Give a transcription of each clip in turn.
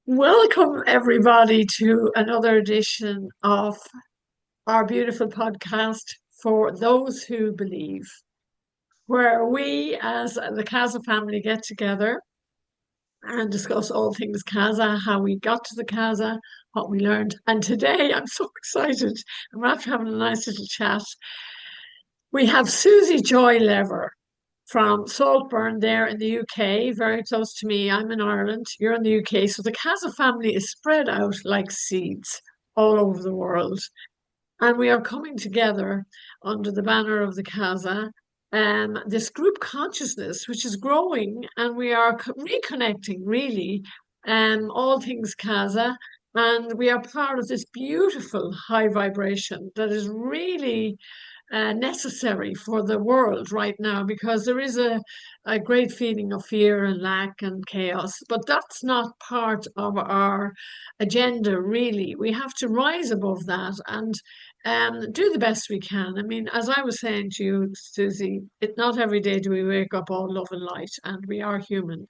Welcome, everybody, to another edition of our beautiful podcast for those who believe, where we, as the Casa family, get together and discuss all things Casa, how we got to the Casa, what we learned. And today, I'm so excited. I'm after having a nice little chat. We have Suzi Joy Lever from Saltburn there in the UK, very close to me. I'm in Ireland, you're in the UK. So the Casa family is spread out like seeds all over the world. And we are coming together under the banner of the Casa, this group consciousness, which is growing, and we are reconnecting really, all things Casa. And we are part of this beautiful high vibration that is really necessary for the world right now because there is a great feeling of fear and lack and chaos. But that's not part of our agenda, really. We have to rise above that and do the best we can. I mean, as I was saying to you, Susie, not every day do we wake up all love and light, and we are human.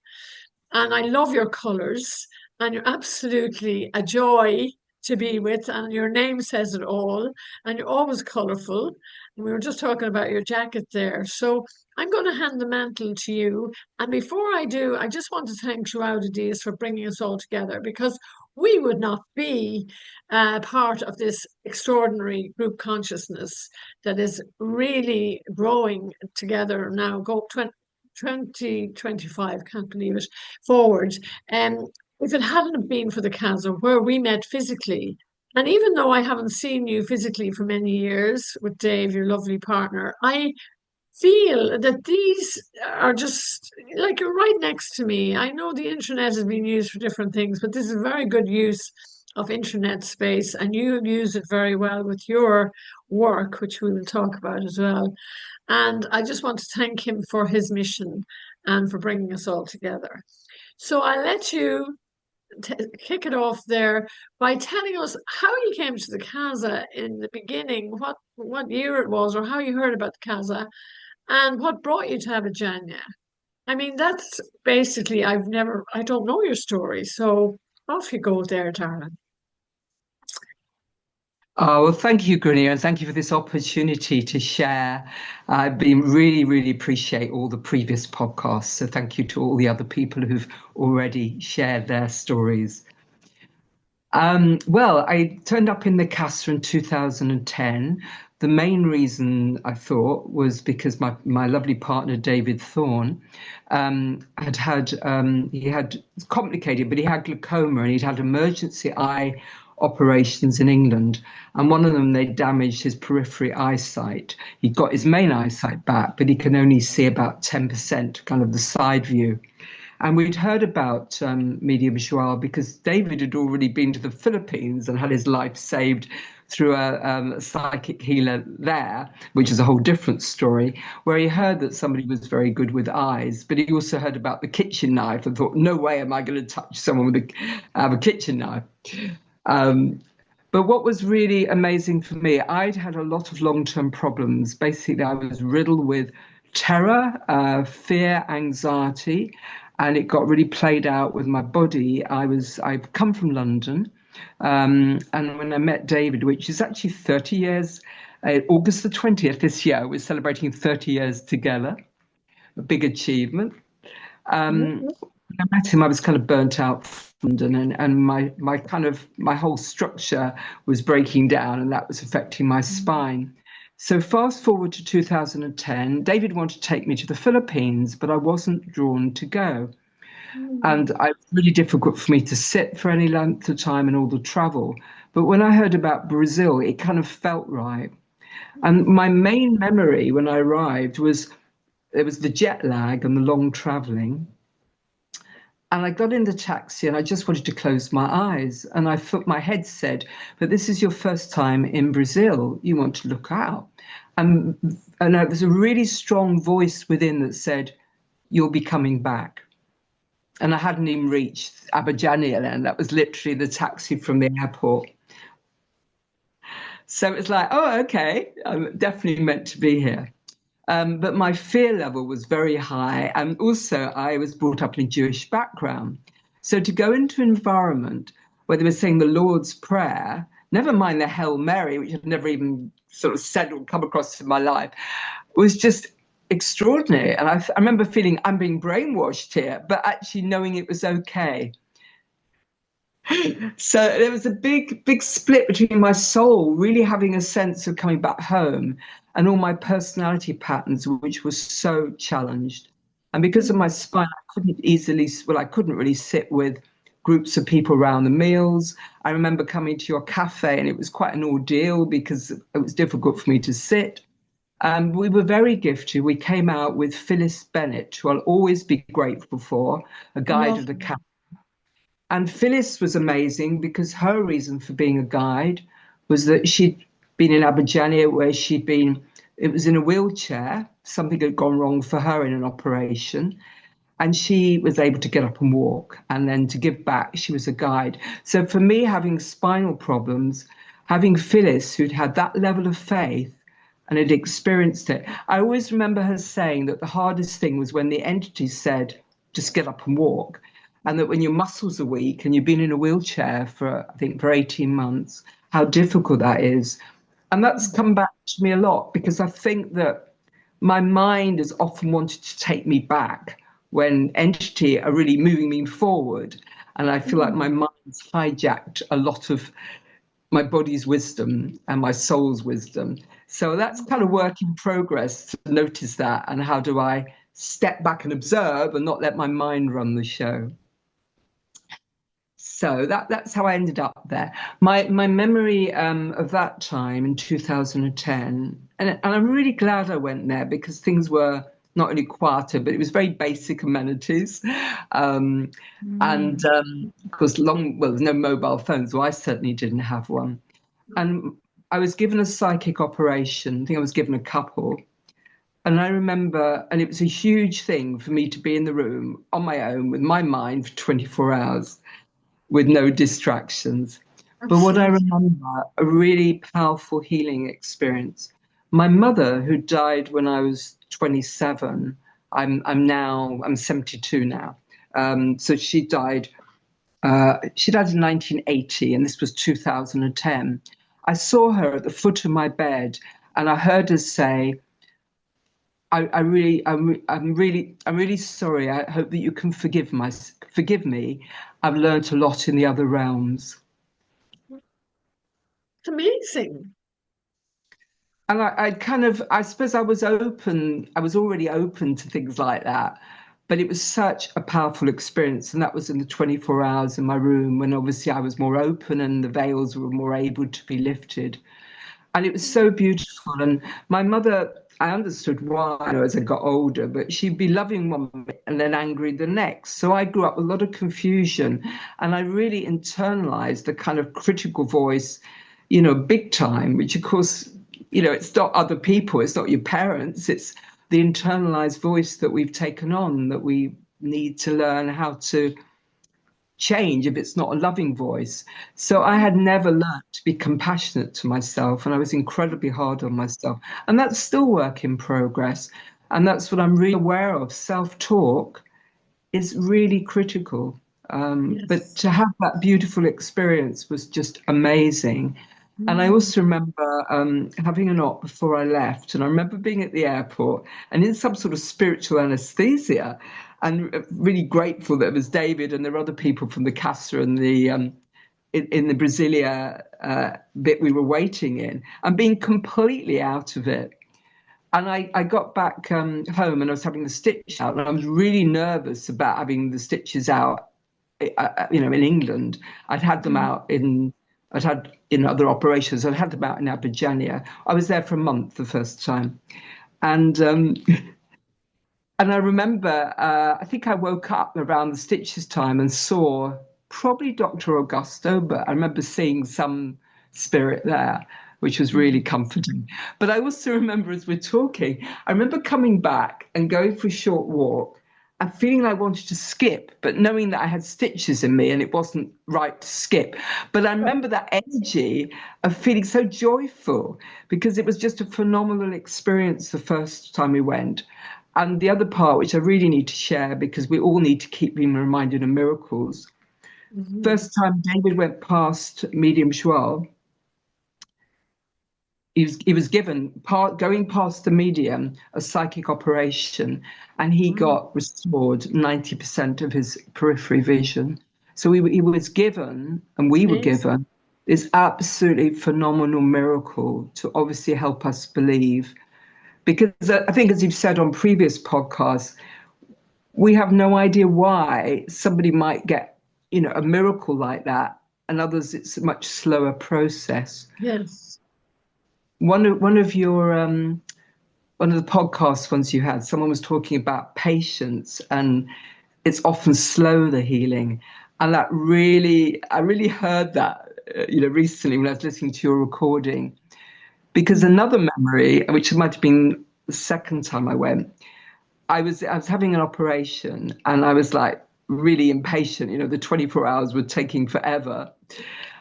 And I love your colours, and you're absolutely a joy to be with, and your name says it all, and you're always colourful. And we were just talking about your jacket there. So I'm going to hand the mantle to you. And before I do, I just want to thank Joao de Diaz for bringing us all together because we would not be part of this extraordinary group consciousness that is really growing together now. 2025, can't believe it, forward. Um, if it hadn't been for the Casa where we met physically, and even though I haven't seen you physically for many years with Dave, your lovely partner, I feel that these are just like you're right next to me. I know the internet has been used for different things, but this is very good use of internet space, and you use it very well with your work, which we will talk about as well. And I just want to thank him for his mission and for bringing us all together. So I'll let you kick it off there by telling us how you came to the Casa in the beginning, what year it was, or how you heard about the Casa, and what brought you to Abadiania. I mean, that's basically, I don't know your story. So off you go there, darling. Oh, well, thank you, Grainne, and thank you for this opportunity to share. I've been really appreciate all the previous podcasts. So thank you to all the other people who've already shared their stories. Well, I turned up in the Casa in 2010. The main reason I thought was because my lovely partner, David Thorne, he had it's complicated, but he had glaucoma and he'd had emergency eye operations in England. And one of them, they damaged his periphery eyesight. He got his main eyesight back, but he can only see about 10%, kind of the side view. And we'd heard about Medium Joao because David had already been to the Philippines and had his life saved through a psychic healer there, which is a whole different story, where he heard that somebody was very good with eyes, but he also heard about the kitchen knife and thought, no way am I going to touch someone with a kitchen knife. Um, but what was really amazing for me, I'd had a lot of long-term problems. Basically, I was riddled with terror, fear, anxiety, and it got really played out with my body. I've come from London, and when I met David, which is actually 30 years, August the 20th this year, we're celebrating 30 years together, a big achievement. Mhm. When I met him, I was kind of burnt out from London, and my whole structure was breaking down, and that was affecting my spine. So fast forward to 2010, David wanted to take me to the Philippines, but I wasn't drawn to go. And Mhm. it was really difficult for me to sit for any length of time and all the travel. But when I heard about Brazil, it kind of felt right. And my main memory when I arrived was it was the jet lag and the long traveling. And I got in the taxi and I just wanted to close my eyes. And I thought my head said, but this is your first time in Brazil. You want to look out. And, and there was a really strong voice within that said, you'll be coming back. And I hadn't even reached Abadiania then. That was literally the taxi from the airport. So it's like, oh, okay, I'm definitely meant to be here. But my fear level was very high. And also, I was brought up in a Jewish background. So to go into an environment where they were saying the Lord's Prayer, never mind the Hail Mary, which I've never even sort of said or come across in my life, was just extraordinary. And I remember feeling I'm being brainwashed here, but actually knowing it was okay. So there was a big split between my soul really having a sense of coming back home and all my personality patterns, which was so challenged. And because of my spine, I couldn't really sit with groups of people around the meals. I remember coming to your cafe and it was quite an ordeal because it was difficult for me to sit. We were very gifted. We came out with Phyllis Bennett, who I'll always be grateful for, a guide of the Lovely. cafe. And Phyllis was amazing because her reason for being a guide was that she'd been in Abadiania where it was in a wheelchair. Something had gone wrong for her in an operation. And she was able to get up and walk. And then to give back, she was a guide. So for me, having spinal problems, having Phyllis, who'd had that level of faith and had experienced it, I always remember her saying that the hardest thing was when the entity said, just get up and walk. And that when your muscles are weak and you've been in a wheelchair for, I think, for 18 months, how difficult that is. And that's come back to me a lot because I think that my mind has often wanted to take me back when entity are really moving me forward. And I feel like my mind's hijacked a lot of my body's wisdom and my soul's wisdom. So that's kind of work in progress to notice that. And how do I step back and observe and not let my mind run the show? So that's how I ended up there. My memory of that time in 2010, and I'm really glad I went there because things were not only quieter, but it was very basic amenities. Um, and of course, there's no mobile phones, so I certainly didn't have one. And I was given a psychic operation. I think I was given a couple. And I remember, and it was a huge thing for me to be in the room on my own with my mind for 24 hours with no distractions. But what I Absolutely. remember, a really powerful healing experience. My mother, who died when I was 27, I'm 72 now. So she died in 1980, and this was 2010. I saw her at the foot of my bed, and I heard her say, I'm really sorry. I hope that you can forgive me. I've learned a lot in the other realms. It's amazing. And I suppose I was already open to things like that. But it was such a powerful experience. And that was in the 24 hours in my room when obviously I was more open and the veils were more able to be lifted. And it was so beautiful. And my mother, I understood why, as I got older, but she'd be loving one minute and then angry the next. So I grew up with a lot of confusion, and I really internalized the kind of critical voice, big time, which of course, it's not other people, it's not your parents, it's the internalized voice that we've taken on that we need to learn how to change if it's not a loving voice. So I had never learned to be compassionate to myself, and I was incredibly hard on myself. And that's still work in progress. And that's what I'm really aware of. Self-talk is really critical. But Yes. to have that beautiful experience was just amazing. And I Mm. also remember having an op before I left. And I remember being at the airport and in some sort of spiritual anesthesia, and really grateful that it was David and there were other people from the Casa and in the Brasilia bit we were waiting in, and being completely out of it. And I got back home and I was having the stitch out, and I was really nervous about having the stitches out, in England. I'd had them out I'd had in other operations, I'd had them out in Abadiania. I was there for a month the first time. And and I remember, I think I woke up around the stitches time and saw probably Dr. Augusto, but I remember seeing some spirit there, which was really comforting. But I also remember as we're talking, I remember coming back and going for a short walk and feeling I wanted to skip, but knowing that I had stitches in me and it wasn't right to skip. But I remember that energy of feeling so joyful because it was just a phenomenal experience the first time we went. And the other part, which I really need to share because we all need to keep being reminded of miracles. Mhm. First time David went past medium Joel, he was given going past the medium a psychic operation, and he Wow. got restored 90% of his periphery vision. So he was given, and we were Amazing. given, this absolutely phenomenal miracle to obviously help us believe. Because I think, as you've said on previous podcasts, we have no idea why somebody might get, a miracle like that, and others it's a much slower process. Yes. One of the podcasts once you had, someone was talking about patience, and it's often slow, the healing. And I really heard that, recently when I was listening to your recording. Because Mm. another memory, which might have been the second time I went, I was having an operation, and I was like really impatient. The 24 hours were taking forever,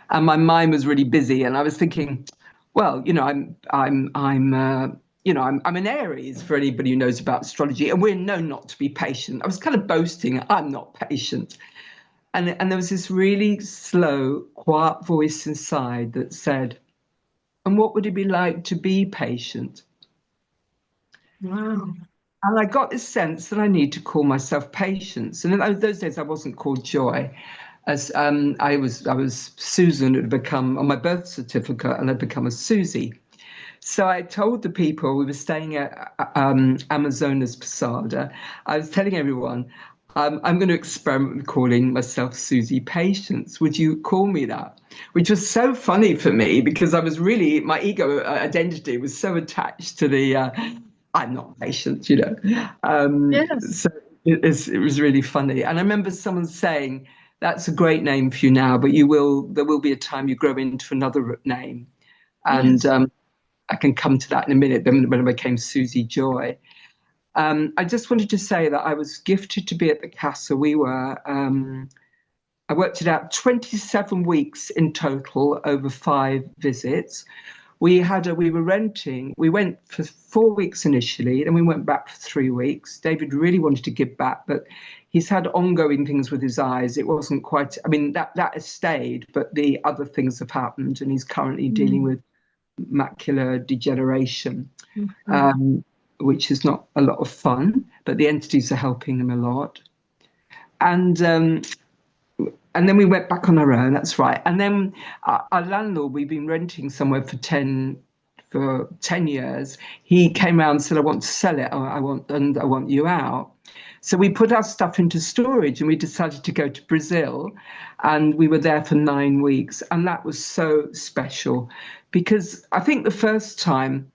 and my mind was really busy. And I was thinking, well, I'm an Aries, for anybody who knows about astrology, and we're known not to be patient. I was kind of boasting, I'm not patient. And there was this really slow, quiet voice inside that said, and what would it be like to be patient? Wow. And I got this sense that I need to call myself Patience. And in those days, I wasn't called Joy, as I was Susan had become on my birth certificate, and had become a Susie. So I told the people we were staying at Amazonas Posada. I was telling everyone, I'm going to experiment with calling myself Susie Patience. Would you call me that? Which was so funny for me because I was really, my ego identity was so attached to the I'm not patient. Yes. So it was really funny. And I remember someone saying, that's a great name for you now, but there will be a time you grow into another name. And Yes. I can come to that in a minute. Then when I became Suzi Joy, I just wanted to say that I was gifted to be at the Casa. I worked it out, 27 weeks in total over 5 visits. We were renting. We went for 4 weeks initially, then we went back for 3 weeks. David really wanted to give back, but he's had ongoing things with his eyes. It wasn't quite. I mean, that has stayed, but the other things have happened, and he's currently dealing Mm. with macular degeneration, Mhm. um, which is not a lot of fun, but the entities are helping him a lot. And and then we went back on our own. That's right. And then our landlord, we've been renting somewhere for ten years. He came around and said, "I want to sell it. I want you out." So we put our stuff into storage, and we decided to go to Brazil, and we were there for 9 weeks, and that was so special because I think the first time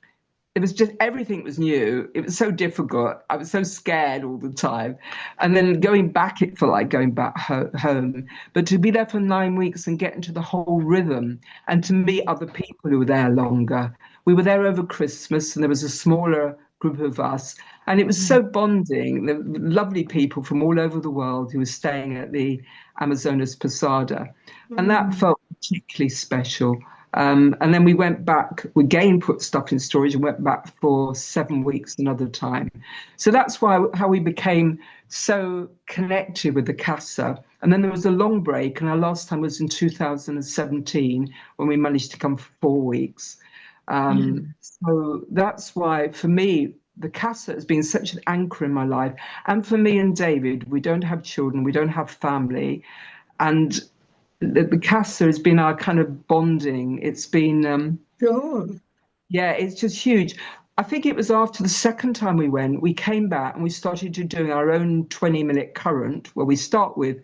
it was just everything was new. It was so difficult. I was so scared all the time. And then going back, it felt like going back home. But to be there for 9 weeks and get into the whole rhythm and to meet other people who were there longer. We were there over Christmas, and there was a smaller group of us. And it was Mhm. so bonding. There were lovely people from all over the world who were staying at the Amazonas Posada. And that Mm. felt particularly special. And then we went back, we again put stuff in storage and went back for 7 weeks another time. So that's how we became so connected with the Casa. And then there was a long break, and our last time was in 2017 when we managed to come for 4 weeks. Yeah. So that's why, for me, the Casa has been such an anchor in my life. And for me and David, we don't have children, we don't have family. And the Casa has been our kind of bonding. It's been, Sure. yeah, it's just huge. I think it was after the second time we went, we came back and we started to doing our own 20-minute current, where we start with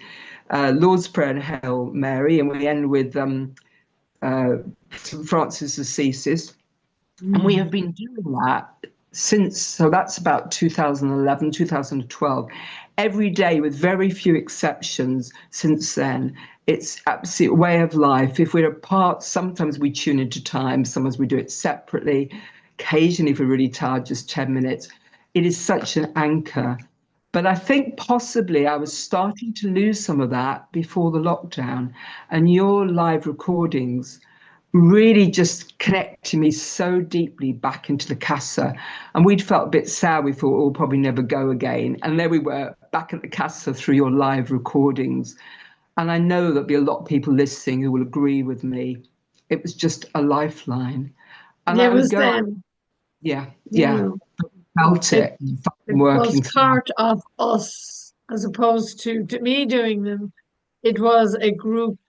Lord's Prayer and Hail Mary, and we end with uh, St. Francis of Assisi. And we have Mm. been doing that since, so that's about 2011, 2012, every day with very few exceptions since then. It's absolute way of life. If we're apart, sometimes we tune into time, sometimes we do it separately. Occasionally, if we're really tired, just 10 minutes. It is such an anchor. But I think possibly I was starting to lose some of that before the lockdown. And your live recordings really just connected me so deeply back into the Casa. And we'd felt a bit sad. We thought, oh, we'll probably never go again. And there we were back at the Casa through your live recordings. And I know there'll be a lot of people listening who will agree with me. It was just a lifeline. And Yeah, it I would was go, them. yeah, You yeah, know, felt it it, it was working. part of us as opposed to me doing them. It was a group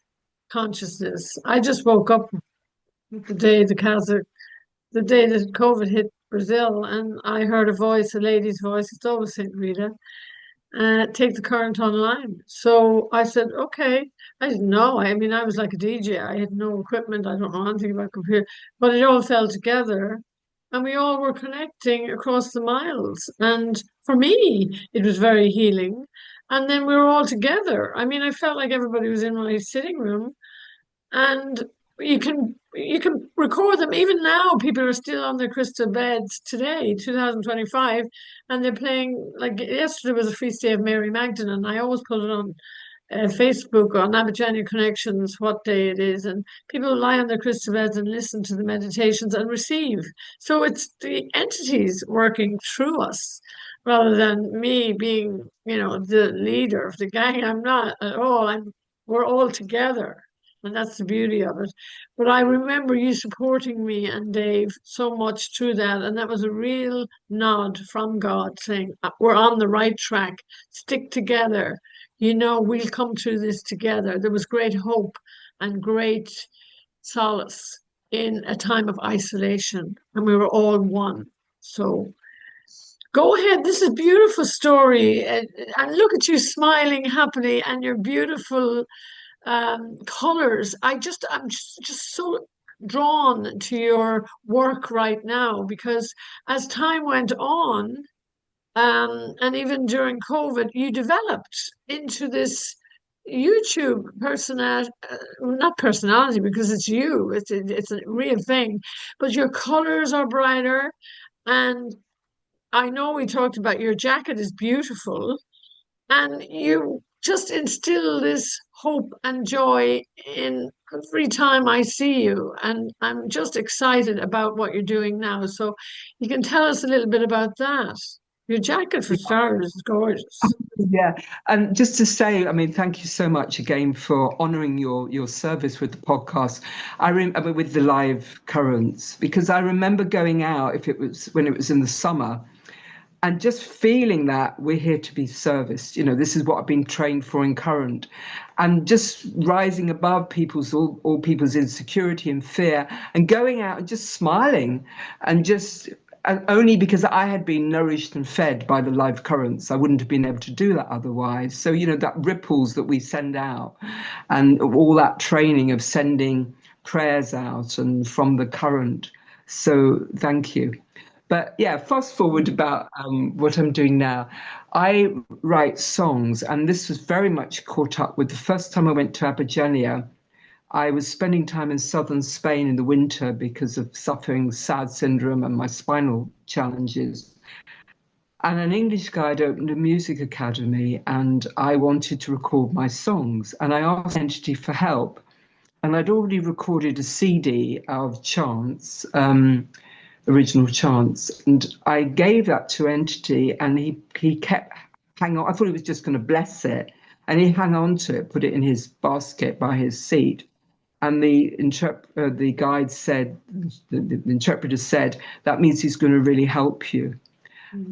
consciousness. I just woke up the day the day that COVID hit Brazil, and I heard a voice, a lady's voice. It's always Saint Rita. Take the current online. So I said, okay. I didn't know. I mean, I was like a DJ. I had no equipment. I don't know anything about computer, but it all fell together, and we all were connecting across the miles. And for me, it was very healing. And then we were all together. I mean, I felt like everybody was in my sitting room, and you can record them. Even now people are still on their crystal beds today, 2025, and they're playing. Like yesterday was a feast day of Mary Magdalene, and I always put it on Facebook on Abadiania Connections what day it is, and people lie on their crystal beds and listen to the meditations and receive. So it's the entities working through us rather than me being, the leader of the gang. I'm not at all. We're all together. And that's the beauty of it. But I remember you supporting me and Dave so much through that. And that was a real nod from God saying, we're on the right track. Stick together. We'll come through this together. There was great hope and great solace in a time of isolation. And we were all one. So go ahead. This is a beautiful story. And look at you smiling happily and your beautiful colors. I'm just so drawn to your work right now because as time went on, and even during COVID, you developed into this YouTube personality, not personality because it's you, it's a real thing, but your colors are brighter. And I know we talked about your jacket is beautiful, and you just instill this hope and joy in every time I see you. And I'm just excited about what you're doing now. So you can tell us a little bit about that. Your jacket, for starters, is gorgeous. Yeah, and just to say, I mean, thank you so much again for honouring your service with the podcast. I mean, with the live currents, because I remember going out if it was when it was in the summer, and just feeling that we're here to be serviced. This is what I've been trained for in current, and just rising above all people's insecurity and fear, and going out and just smiling, and only because I had been nourished and fed by the live currents. I wouldn't have been able to do that otherwise. So, that ripples that we send out and all that training of sending prayers out and from the current. So thank you. But yeah, fast forward about what I'm doing now. I write songs, and this was very much caught up with the first time I went to Abadiania. I was spending time in southern Spain in the winter because of suffering SAD syndrome and my spinal challenges. And an English guide opened a music academy, and I wanted to record my songs. And I asked Entity for help. And I'd already recorded a CD of chants, original chants, and I gave that to Entity, and he kept hang on. I thought he was just going to bless it, and he hung on to it, put it in his basket by his seat. And the guide said, the interpreter said, that means he's going to really help you.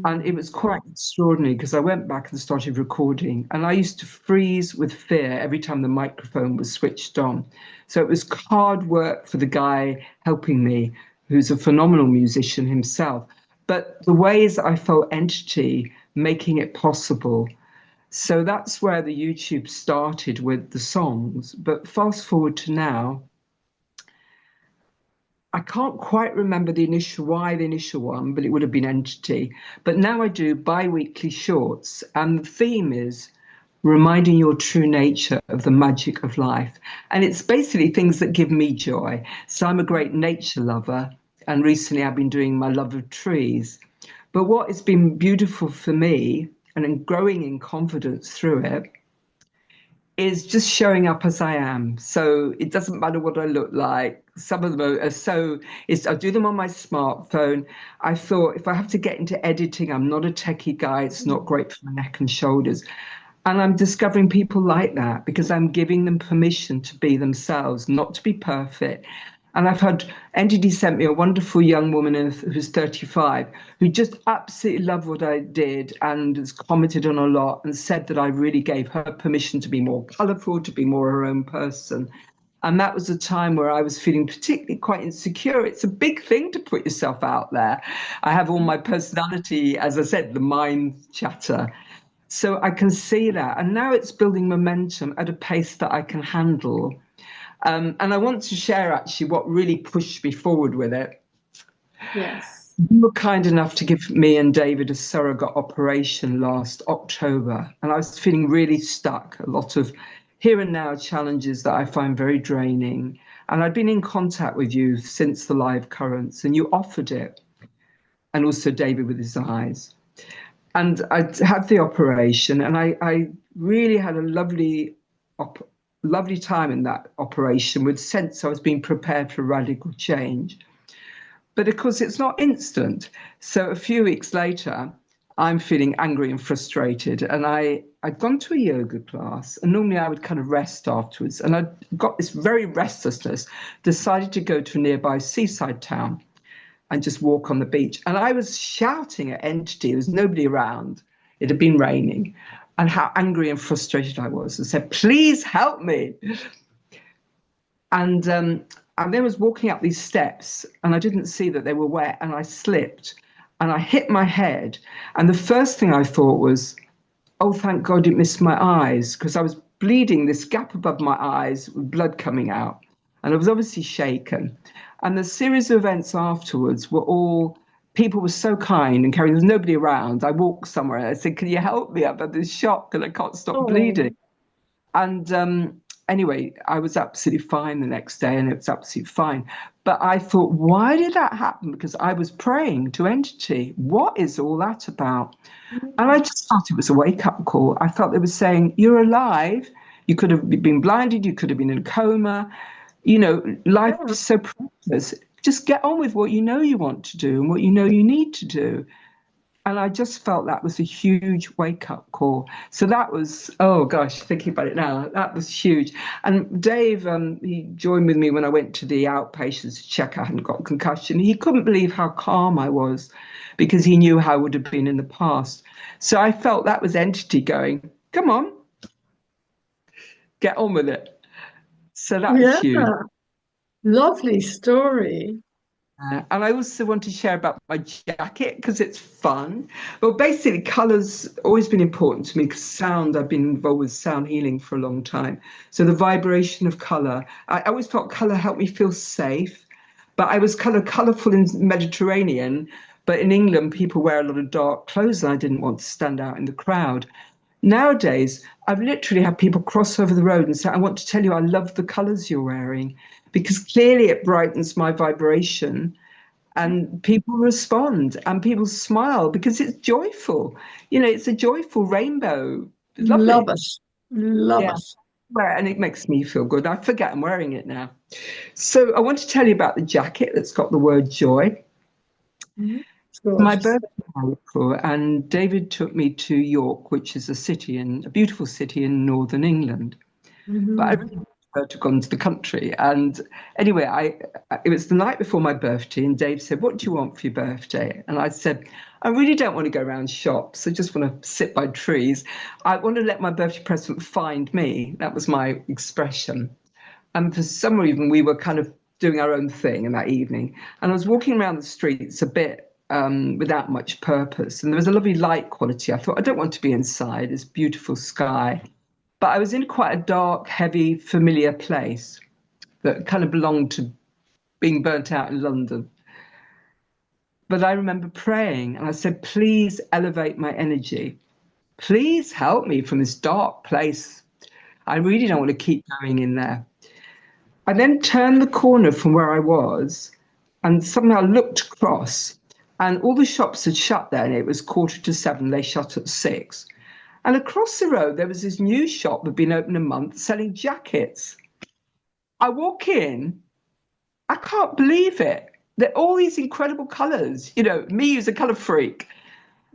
And it was quite extraordinary because I went back and started recording, and I used to freeze with fear every time the microphone was switched on. So it was hard work for the guy helping me, who's a phenomenal musician himself. But the ways I felt Entity making it possible. So that's where the YouTube started with the songs. But fast forward to now, I can't quite remember the initial one, but it would have been Entity. But now I do bi-weekly shorts, and the theme is reminding your true nature of the magic of life. And it's basically things that give me joy. So I'm a great nature lover, and recently I've been doing my love of trees. But what has been beautiful for me, and in growing in confidence through it, is just showing up as I am. So it doesn't matter what I look like. Some of them are so, I do them on my smartphone. I thought if I have to get into editing, I'm not a techie guy. It's not great for my neck and shoulders. And I'm discovering people like that because I'm giving them permission to be themselves, not to be perfect. And I've had Entity sent me a wonderful young woman who's 35 who just absolutely loved what I did and has commented on a lot and said that I really gave her permission to be more colourful, to be more her own person. And that was a time where I was feeling particularly quite insecure. It's a big thing to put yourself out there. I have all my personality, as I said, the mind chatter. So I can see that. And now it's building momentum at a pace that I can handle. And I want to share actually what really pushed me forward with it. Yes. You were kind enough to give me and David a surrogate operation last October. And I was feeling really stuck, a lot of here and now challenges that I find very draining. And I'd been in contact with you since the live currents, and you offered it. And also David with his eyes. And I had the operation, and I really had a lovely time in that operation with sense I was being prepared for radical change. But of course, it's not instant. So a few weeks later, I'm feeling angry and frustrated. And I'd gone to a yoga class, and normally I would kind of rest afterwards. And I'd got this very restlessness, decided to go to a nearby seaside town and just walk on the beach. And I was shouting at Entity. There was nobody around. It had been raining. And how angry and frustrated I was. I said, please help me. And then was walking up these steps, and I didn't see that they were wet, and I slipped, and I hit my head. And the first thing I thought was, oh, thank God it missed my eyes, because I was bleeding, this gap above my eyes, with blood coming out. And I was obviously shaken. And the series of events afterwards were all, people were so kind and caring. There was nobody around. I walked somewhere and I said, can you help me? I've had this shock and I can't stop bleeding. And anyway, I was absolutely fine the next day, and it was absolutely fine. But I thought, why did that happen? Because I was praying to Entity. What is all that about? And I just thought it was a wake-up call. I felt they were saying, you're alive. You could have been blinded. You could have been in a coma. You know, life is so precious. Just get on with what you know you want to do and what you know you need to do. And I just felt that was a huge wake-up call. So that was, oh gosh, thinking about it now, that was huge. And Dave, he joined with me when I went to the outpatients to check I hadn't got a concussion. He couldn't believe how calm I was because he knew how I would have been in the past. So I felt that was Entity going, come on, get on with it. So that was huge. Lovely story. And I also want to share about my jacket because it's fun. Well, basically, colour's always been important to me because sound, I've been involved with sound healing for a long time. So the vibration of colour, I always felt colour helped me feel safe. But I was kind of colourful in Mediterranean. But in England, people wear a lot of dark clothes, and I didn't want to stand out in the crowd. Nowadays, I've literally had people cross over the road and say, I want to tell you I love the colours you're wearing, because clearly it brightens my vibration and people respond and people smile because it's joyful. You know, it's a joyful rainbow. It's lovely. Love it. Love Yeah. it. And it makes me feel good. I forget I'm wearing it now. So I want to tell you about the jacket that's got the word joy. My birthday in April, and David took me to York, which is a beautiful city in northern England. But I really prefer to have gone to the country. And anyway, it was the night before my birthday, and Dave said, what do you want for your birthday? And I said, I really don't want to go around shops. I just want to sit by trees. I want to let my birthday present find me. That was my expression. And for some reason, we were kind of doing our own thing in that evening. And I was walking around the streets a bit without much purpose. And there was a lovely light quality. I thought, I don't want to be inside this beautiful sky. But I was in quite a dark, heavy, familiar place that kind of belonged to being burnt out in London. But I remember praying, and I said, please elevate my energy. Please help me from this dark place. I really don't want to keep going in there. I then turned the corner from where I was and somehow looked across, and all the shops had shut then. It was 6:45. They shut at 6. And across the road, there was this new shop that had been open a month selling jackets. I walk in, I can't believe it. There are all these incredible colours. You know, me who's a colour freak.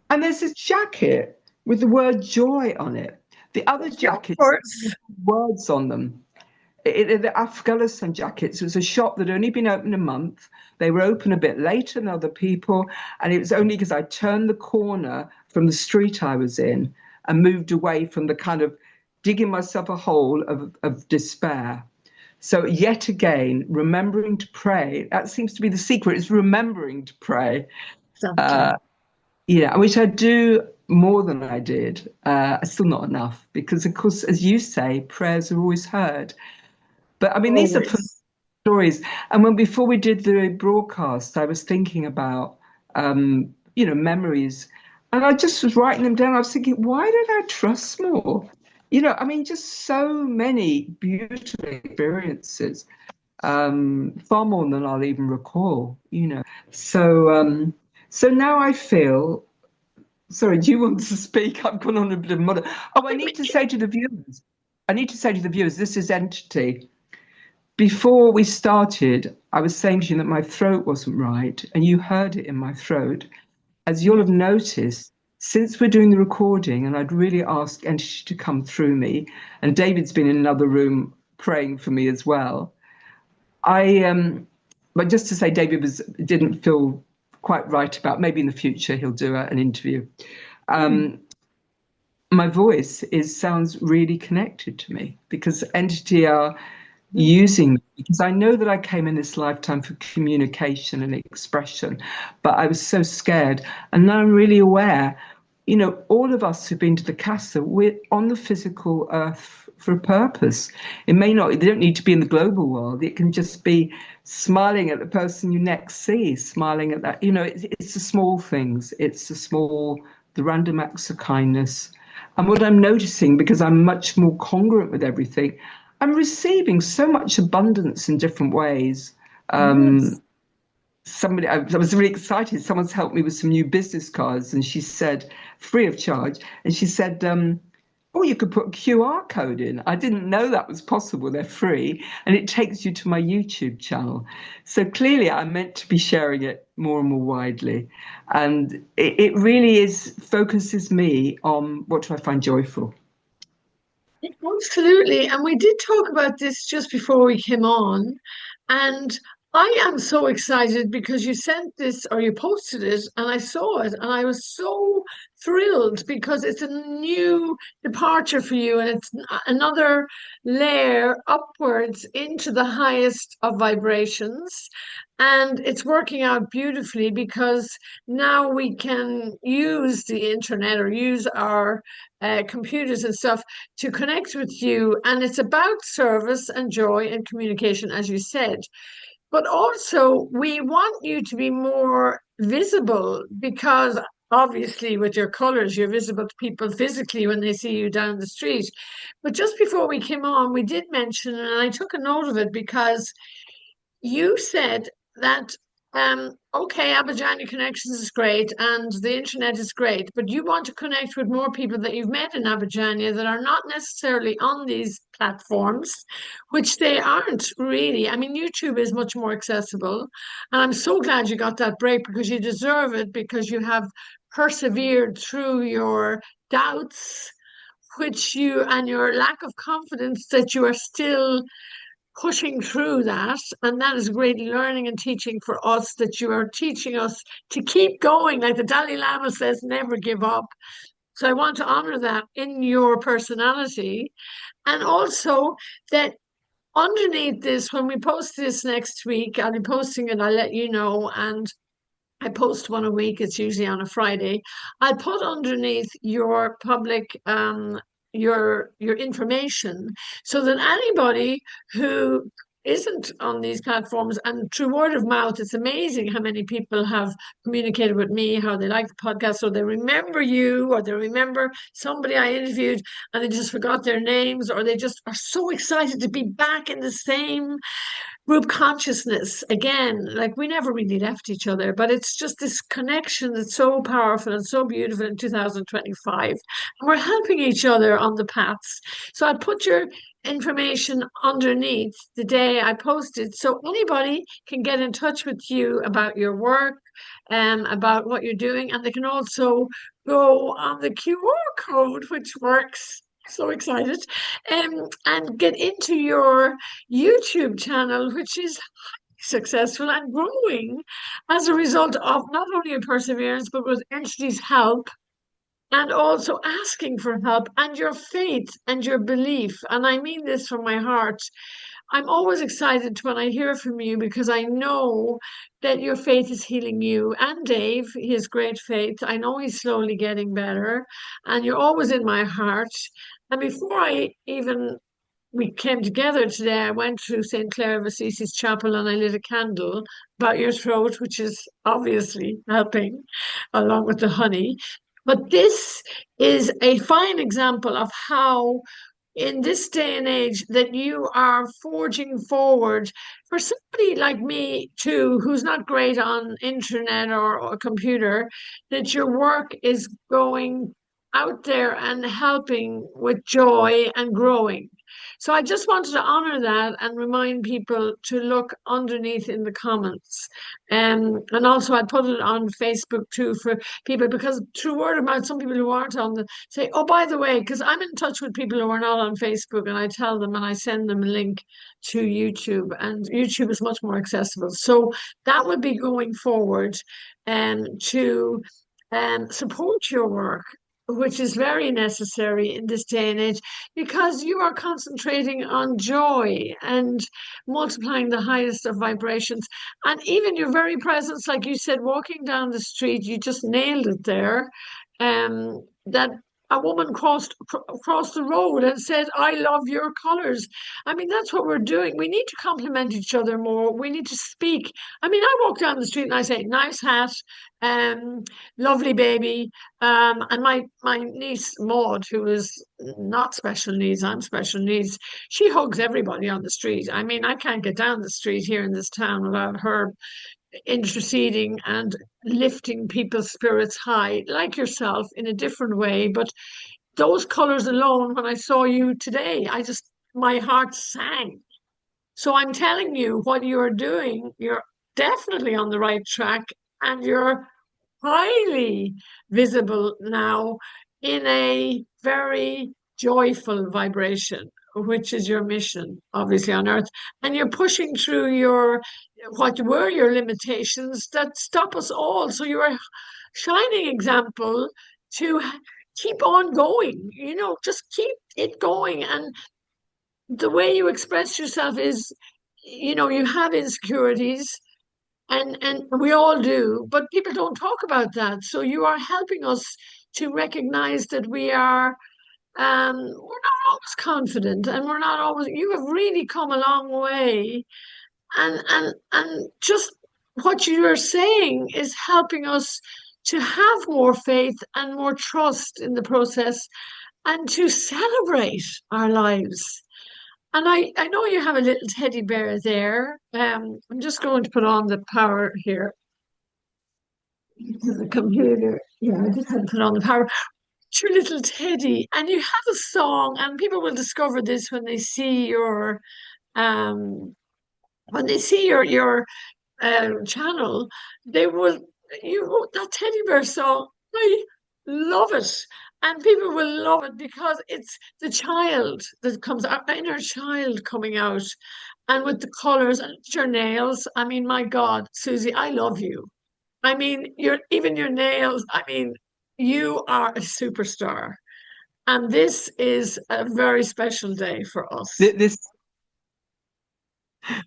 And there's this jacket with the word joy on it. The other Of jackets course. had words on them. The Afghanistan jackets was a shop that had only been open a month. They were open a bit later than other people. And it was only because I turned the corner from the street I was in and moved away from the kind of digging myself a hole of despair. So, yet again, remembering to pray, that seems to be the secret, is remembering to pray. Exactly. Uh, yeah, which I do more than I did. Still not enough because, of course, as you say, prayers are always heard. But I mean, these are Always. stories. And when before we did the broadcast, I was thinking about, memories, and I just was writing them down. I was thinking, why did I trust more? I mean, just so many beautiful experiences, far more than I'll even recall. So now I feel. Sorry, do you want to speak? I've gone on a bit of mother. Oh, I need to say to the viewers. I need to say to the viewers, this is Entity. Before we started, I was saying to you that my throat wasn't right, and you heard it in my throat. As you'll have noticed, since we're doing the recording, and I'd really ask Entity to come through me, and David's been in another room praying for me as well. But just to say, David didn't feel quite right about. Maybe in the future he'll do an interview. Hmm. My voice sounds really connected to me because Entity are Hmm. using me, because I know that I came in this lifetime for communication and expression, but I was so scared. And now I'm really aware, all of us who've been to the Casa, we're on the physical earth for a purpose. They don't need to be in the global world. It can just be smiling at the person you next see, smiling at that. It's the small things. It's the random acts of kindness. And what I'm noticing, because I'm much more congruent with everything, I'm receiving so much abundance in different ways. Yes. I was really excited. Someone's helped me with some new business cards, and she said, free of charge. And she said, oh, you could put a QR code in. I didn't know that was possible. They're free, and it takes you to my YouTube channel. So clearly, I'm meant to be sharing it more and more widely. And it really focuses me on what do I find joyful. Absolutely. And we did talk about this just before we came on. And I am so excited because you sent this or you posted it and I saw it and I was so thrilled because it's a new departure for you and it's another layer upwards into the highest of vibrations. And it's working out beautifully because now we can use the internet or use our computers and stuff to connect with you. And it's about service and joy and communication, as you said. But also, we want you to be more visible because obviously, with your colors, you're visible to people physically when they see you down the street. But just before we came on, we did mention, and I took a note of it because you said that okay, Abadiania Connections is great and the internet is great, but you want to connect with more people that you've met in Abadiania that are not necessarily on these platforms, which they aren't really. I mean, YouTube is much more accessible, and I'm so glad you got that break because you deserve it because you have persevered through your doubts, which you and your lack of confidence that you are still pushing through that. And that is great learning and teaching for us that you are teaching us to keep going. Like the Dalai Lama says, never give up. So I want to honor that in your personality. And also that underneath this, when we post this next week, I'll be posting it, I'll let you know. And I post one a week. It's usually on a Friday. I'll put underneath your public your information so that anybody who isn't on these platforms and through word of mouth, it's amazing how many people have communicated with me, how they like the podcast, or they remember you, or they remember somebody I interviewed and they just forgot their names, or they just are so excited to be back in the same group consciousness again, like we never really left each other, but it's just this connection that's so powerful and so beautiful in 2025. And we're helping each other on the paths. So I put your information underneath the day I posted so anybody can get in touch with you about your work and about what you're doing. And they can also go on the QR code, which works. So excited. And get into your YouTube channel, which is successful and growing as a result of not only your perseverance, but with entities' help and also asking for help and your faith and your belief. And I mean this from my heart. I'm always excited when I hear from you because I know that your faith is healing you and Dave, his great faith. I know he's slowly getting better, and you're always in my heart. And before I even we came together today, I went to St. Clare of Assisi's chapel and I lit a candle about your throat, which is obviously helping along with the honey. But this is a fine example of how in this day and age that you are forging forward for somebody like me too who's not great on internet or computer, that your work is going out there and helping with joy and growing. So I just wanted to honor that and remind people to look underneath in the comments. And also I put it on Facebook too for people because through word of mouth, some people who aren't on the say, oh, by the way, because I'm in touch with people who are not on Facebook and I tell them and I send them a link to YouTube, and YouTube is much more accessible. So that would be going forward to support your work, which is very necessary in this day and age because you are concentrating on joy and multiplying the highest of vibrations. And even your very presence, like you said, walking down the street, you just nailed it there. That a woman crossed the road and said, "I love your colors." I mean, that's what we're doing. We need to compliment each other more. We need to speak. I mean, I walk down the street and I say, "Nice hat, um, lovely baby." And my niece Maud, who is not special needs, I'm special needs, she hugs everybody on the street. I mean, I can't get down the street here in this town without her interceding and lifting people's spirits high, like yourself, in a different way. But those colors alone, when I saw you today, my heart sang. So I'm telling you, what you're doing, you're definitely on the right track, and you're highly visible now in a very joyful vibration, which is your mission, obviously, on earth. And you're pushing through what were your limitations that stop us all. So you're a shining example to keep on going, just keep it going. And the way you express yourself is, you have insecurities and we all do, but people don't talk about that. So you are helping us to recognize that we're not always confident and we're not always, you have really come a long way. And just what you are saying is helping us to have more faith and more trust in the process and to celebrate our lives. And I know you have a little teddy bear there. I'm just going to put on the power here to the computer. Yeah, I just had to put on the power. It's your little teddy, and you have a song, and people will discover this um when they see your channel. They will you wrote that teddy bear song. I love it. And people will love it because it's the child that comes out, inner child coming out, and with the colors and your nails. I mean, my God, Susie, I love you. I mean, even your nails. I mean, you are a superstar. And this is a very special day for us.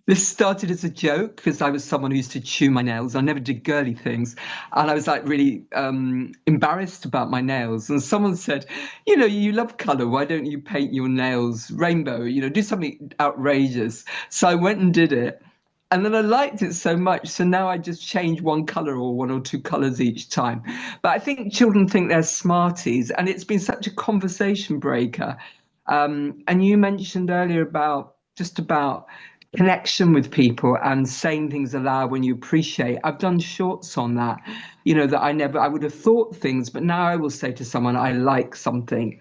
This started as a joke because I was someone who used to chew my nails. I never did girly things. And I was like really embarrassed about my nails. And someone said, you love color. Why don't you paint your nails rainbow? Do something outrageous. So I went and did it. And then I liked it so much. So now I just change one color or one or two colors each time. But I think children think they're smarties. And it's been such a conversation breaker. And you mentioned earlier about connection with people and saying things aloud when you appreciate. I've done shorts on that, that I would have thought things, but now I will say to someone, I like something,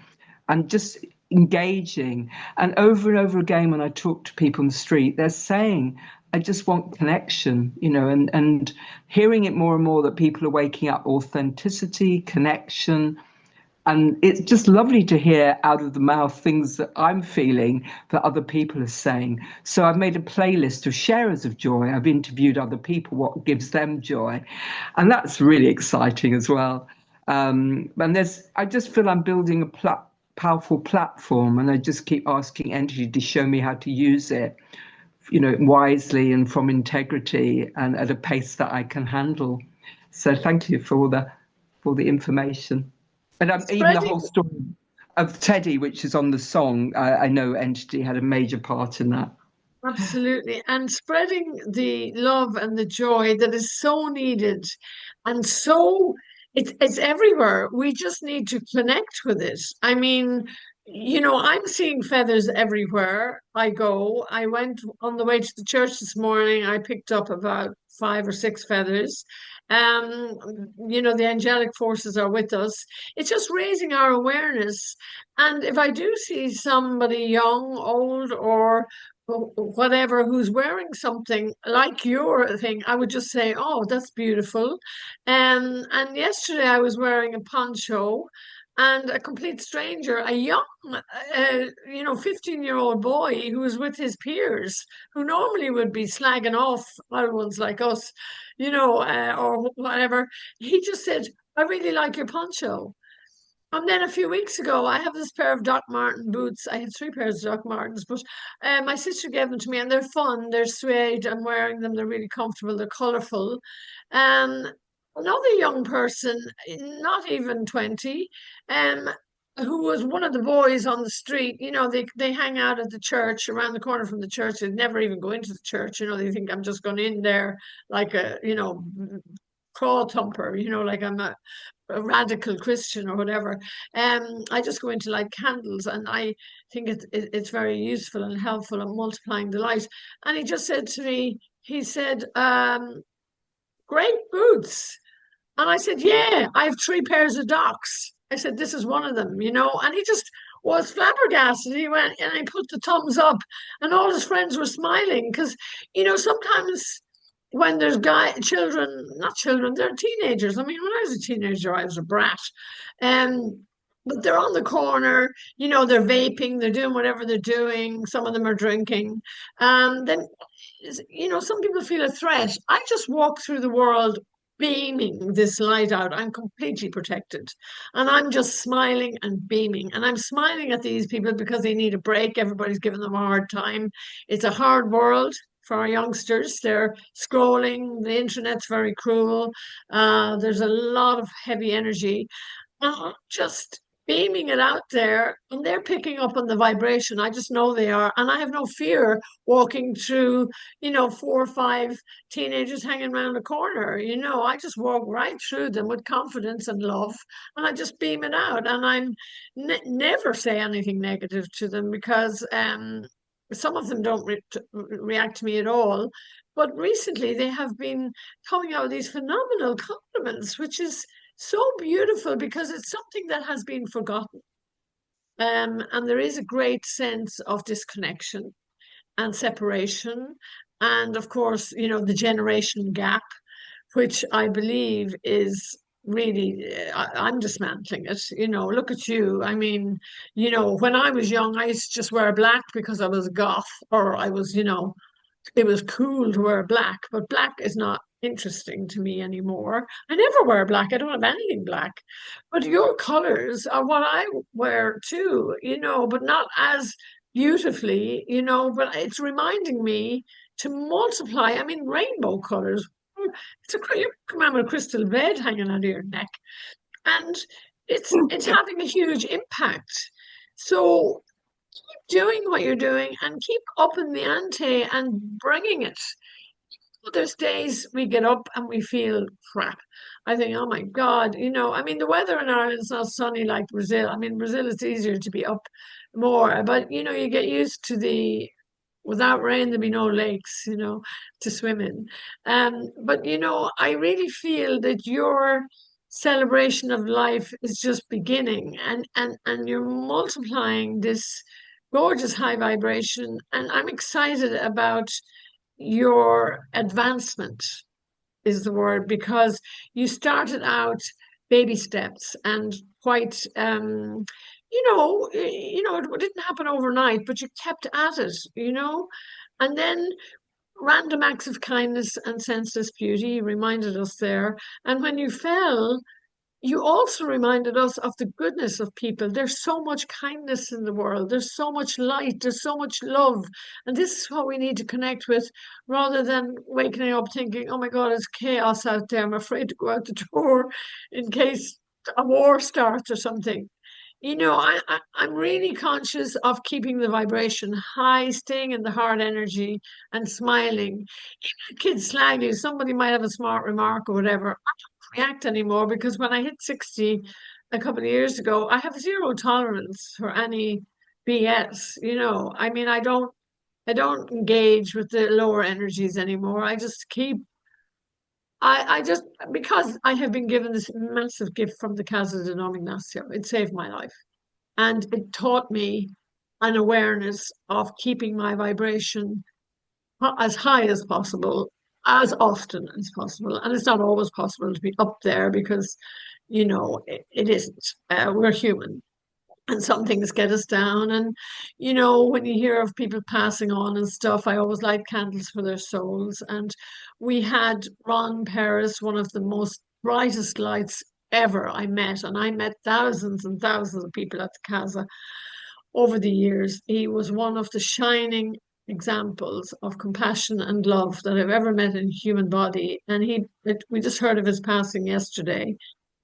and just engaging. And over again, when I talk to people in the street, they're saying, I just want connection, and hearing it more and more that people are waking up authenticity, connection, and it's just lovely to hear out of the mouth things that I'm feeling that other people are saying. So I've made a playlist of sharers of joy. I've interviewed other people, what gives them joy. And that's really exciting as well. I just feel I'm building a powerful platform, and I just keep asking Entity to show me how to use it, wisely and from integrity and at a pace that I can handle. So thank you for the information. And even the whole Spreading. story of Teddy, which is on the song, I know Entity had a major part in that. Absolutely. And spreading the love and the joy that is so needed and so it's everywhere. We just need to connect with it. I mean, I'm seeing feathers everywhere I go. I went on the way to the church this morning. I picked up about 5 or 6 feathers. Um, the angelic forces are with us. It's just raising our awareness. And if I do see somebody young, old, or whatever who's wearing something like your thing, I would just say, "Oh, that's beautiful." And yesterday I was wearing a poncho, and a complete stranger, a young, 15-year-old boy who was with his peers, who normally would be slagging off other ones like us, or whatever. He just said, "I really like your poncho." And then a few weeks ago, I have this pair of Doc Marten boots. I have 3 pairs of Doc Martens, but my sister gave them to me, and they're fun. They're suede. I'm wearing them. They're really comfortable. They're colorful. Um, Another young person, not even 20, um, who was one of the boys on the street. They hang out at the church around the corner from the church. They never even go into the church. They think I'm just going in there like a, crawl thumper, like I'm a radical Christian or whatever. I just go into light candles, and I think it's very useful and helpful in multiplying the light. And he just said to me, he said, "Great boots." And I said, "Yeah, I have 3 pairs of Docs." I said, "This is one of them," and he just was flabbergasted. He went and he put the thumbs up, and all his friends were smiling because, sometimes when there's children, not children, they're teenagers. I mean, when I was a teenager, I was a brat. Um, but they're on the corner, they're vaping, they're doing whatever they're doing. Some of them are drinking. Then, some people feel a threat. I just walk through the world beaming this light out. I'm completely protected. And I'm just smiling and beaming. And I'm smiling at these people because they need a break. Everybody's giving them a hard time. It's a hard world for our youngsters. They're scrolling, the internet's very cruel. There's a lot of heavy energy. Just beaming it out there, and they're picking up on the vibration. I just know they are. And I have no fear walking through, 4 or 5 teenagers hanging around a corner. I just walk right through them with confidence and love, and I just beam it out. And I'm never say anything negative to them because some of them don't react to me at all. But recently they have been coming out with these phenomenal compliments, which is so beautiful because it's something that has been forgotten. And there is a great sense of disconnection and separation. And of course, the generation gap, which I believe is really, I'm dismantling it. Look at you. I mean, when I was young, I used to just wear black because I was a goth, or I was, it was cool to wear black, but black is not interesting to me anymore. I never wear black. I don't have anything black. But your colors are what I wear too, but not as beautifully, but it's reminding me to multiply. I mean, rainbow colors. You come out with a crystal bed hanging out of your neck, and it's having a huge impact. So doing what you're doing and keep up in the ante and bringing it. There's days we get up and we feel crap. I think, oh my God, I mean, the weather in Ireland is not sunny like Brazil. I mean, Brazil it's easier to be up more, but you get used to the without rain, there'd be no lakes, to swim in. But I really feel that your celebration of life is just beginning, and you're multiplying this gorgeous high vibration, and I'm excited about your advancement is the word, because you started out baby steps and quite it didn't happen overnight, but you kept at it, and then random acts of kindness and senseless beauty reminded us there. And when you fell, you also reminded us of the goodness of people. There's so much kindness in the world. There's so much light. There's so much love. And this is what we need to connect with rather than waking up thinking, oh my God, it's chaos out there. I'm afraid to go out the door in case a war starts or something. I'm really conscious of keeping the vibration high, staying in the heart energy and smiling. If kids slag you, somebody might have a smart remark or whatever. I don't react anymore because when I hit 60 a couple of years ago, I have zero tolerance for any BS. I mean, I don't engage with the lower energies anymore. I just, because I have been given this massive gift from the Casa de Ignacio, it saved my life. And it taught me an awareness of keeping my vibration as high as possible, as often as possible. And it's not always possible to be up there because, it isn't. We're human. And some things get us down. And, when you hear of people passing on and stuff, I always light candles for their souls. And we had Ron Paris, one of the most brightest lights ever I met. And I met thousands and thousands of people at the Casa over the years. He was one of the shining examples of compassion and love that I've ever met in a human body. And we just heard of his passing yesterday,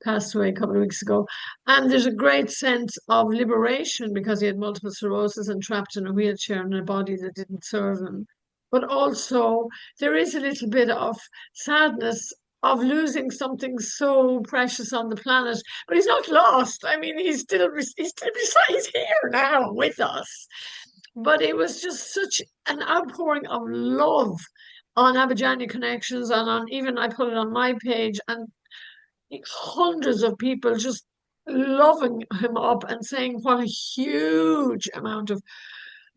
passed away a couple of weeks ago. And there's a great sense of liberation because he had multiple sclerosis and trapped in a wheelchair in a body that didn't serve him. But also, there is a little bit of sadness of losing something so precious on the planet. But he's not lost. I mean, he's here now with us. But it was just such an outpouring of love on Abadiania Connections, and on, even I put it on my page, and hundreds of people just loving him up and saying what a huge amount of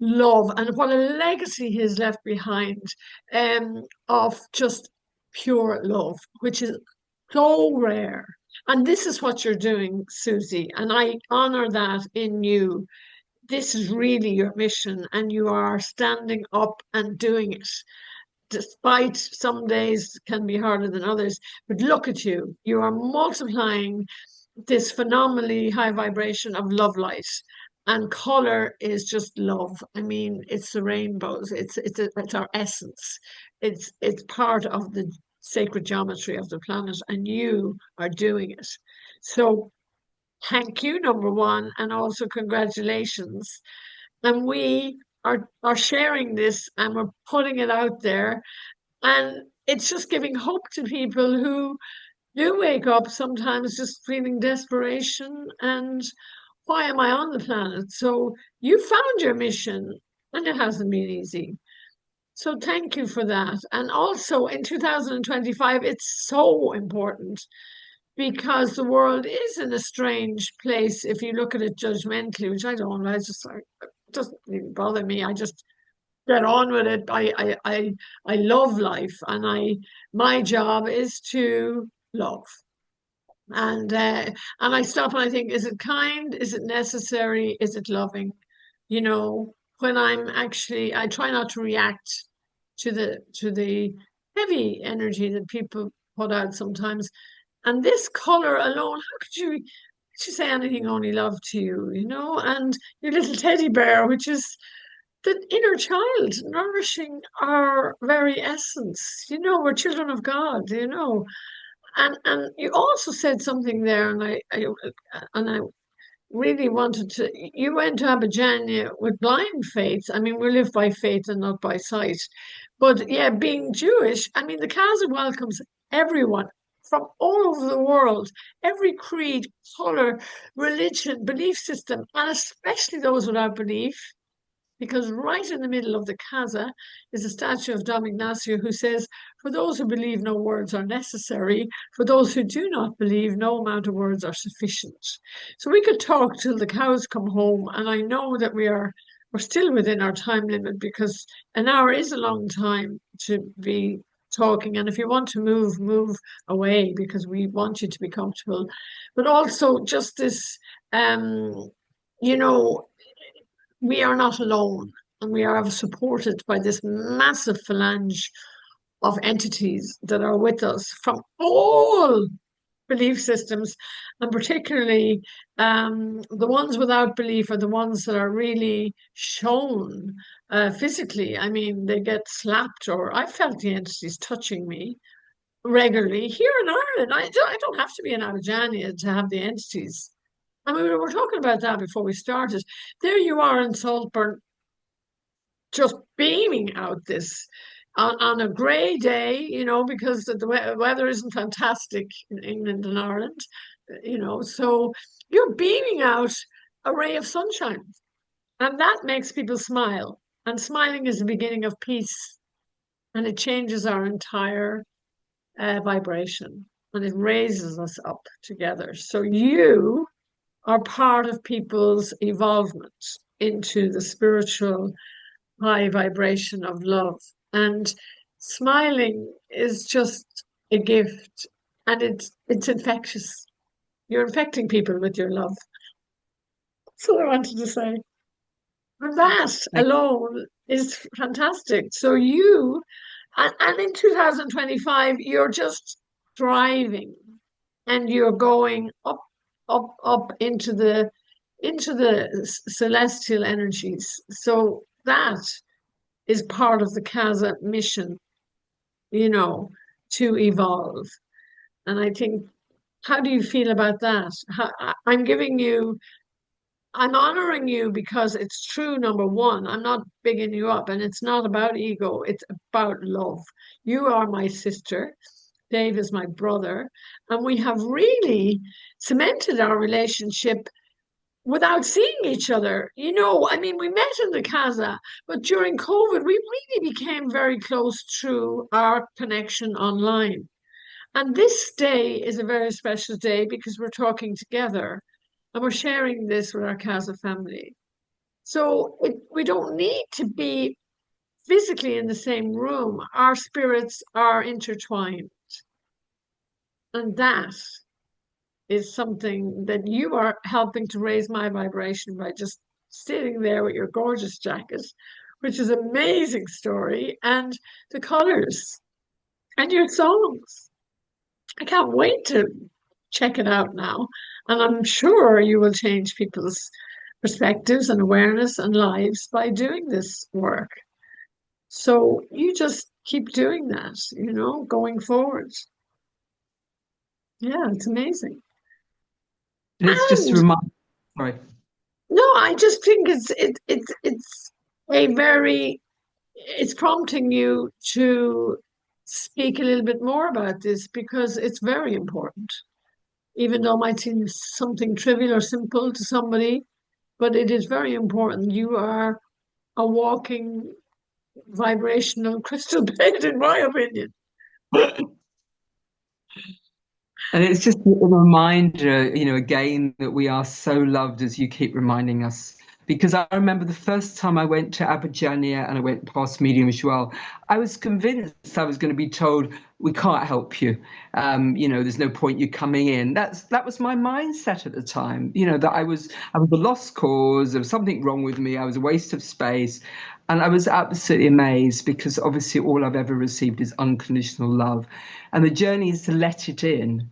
love and what a legacy he has left behind, of just pure love, which is so rare. And this is what you're doing, Susie, and I honor that in you. This is really your mission, and you are standing up and doing it. Despite some days can be harder than others, but look at you. You are multiplying this phenomenally high vibration of love light. And color is just love. I mean, it's the rainbows. It's our essence. It's part of the sacred geometry of the planet, and you are doing it. So thank you, number one, and also congratulations. And we are sharing this and we're putting it out there. And it's just giving hope to people who do wake up sometimes just feeling desperation and why am I on the planet? So you found your mission and it hasn't been easy. So thank you for that. And also in 2025, it's so important because the world is in a strange place if you look at it judgmentally, which I don't. It doesn't really bother me. I just get on with it. I love life, and my job is to love. And I stop and I think, is it kind? Is it necessary? Is it loving? When I try not to react to the heavy energy that people put out sometimes. And this color alone, how could you say anything only love to you, And your little teddy bear, which is the inner child, nourishing our very essence. We're children of God, And you also said something there, and I really wanted to. You went to Abadiania with blind faith. I mean, we live by faith and not by sight. But yeah, being Jewish, I mean, the Casa welcomes everyone from all over the world, every creed, color, religion, belief system, and especially those without belief. because right in the middle of the casa is a statue of Dom Ignacio who says, "For those who believe, no words are necessary. For those who do not believe, no amount of words are sufficient." So we could talk till the cows come home, and I know that we're still within our time limit because an hour is a long time to be talking. And if you want to move, move away because we want you to be comfortable. But also just this, um, you know, we are not alone, and we are supported by this massive phalange of entities that are with us from all belief systems, and particularly the ones without belief are the ones that are really shown physically. I mean, they get slapped, or I felt the entities touching me regularly here in Ireland. I don't have to be in Abadiania to have the entities. I mean, we were talking about that before we started. There you are in Saltburn, just beaming out this on a grey day, because the weather isn't fantastic in England and Ireland, so you're beaming out a ray of sunshine, and that makes people smile. And smiling is the beginning of peace, and it changes our entire vibration, and it raises us up together. So you are part of people's evolvement into the spiritual high vibration of love. And smiling is just a gift, and it's infectious. You're infecting people with your love. That's what I wanted to say. And that Thank alone is fantastic. So and in 2025, you're just thriving, and you're going up, up, up into the celestial energies. So that is part of the Casa mission, you know, to evolve. And I think, how do you feel about that? I'm giving you, I'm honoring you because it's true, number one. I'm not bigging you up, and it's not about ego, it's about love. You are my sister. Dave is my brother. And we have really cemented our relationship without seeing each other. I mean, we met in the Casa, but during COVID, we really became very close through our connection online. And this day is a very special day because we're talking together and we're sharing this with our Casa family. So we don't need to be physically in the same room. Our spirits are intertwined. And that is something that you are helping to raise my vibration by just sitting there with your gorgeous jacket, which is an amazing story, and the colors and your songs. I can't wait to check it out now. And I'm sure you will change people's perspectives and awareness and lives by doing this work. So you just keep doing that, going forward. Yeah, it's amazing. And it's just a And reminder. Sorry. no, I just think it's a very it's prompting you to speak a little bit more about this because it's very important, even though it might seem something trivial or simple to somebody, but it is very important. You are a walking vibrational crystal bed, in my opinion. And it's just a reminder, again, that we are so loved as you keep reminding us. Because I remember the first time I went to Abadiania and I went past Medium as well, I was convinced I was going to be told, we can't help you. There's no point you coming in. That was my mindset at the time, that I was a lost cause, there was something wrong with me, I was a waste of space. And I was absolutely amazed because obviously all I've ever received is unconditional love. And the journey is to let it in,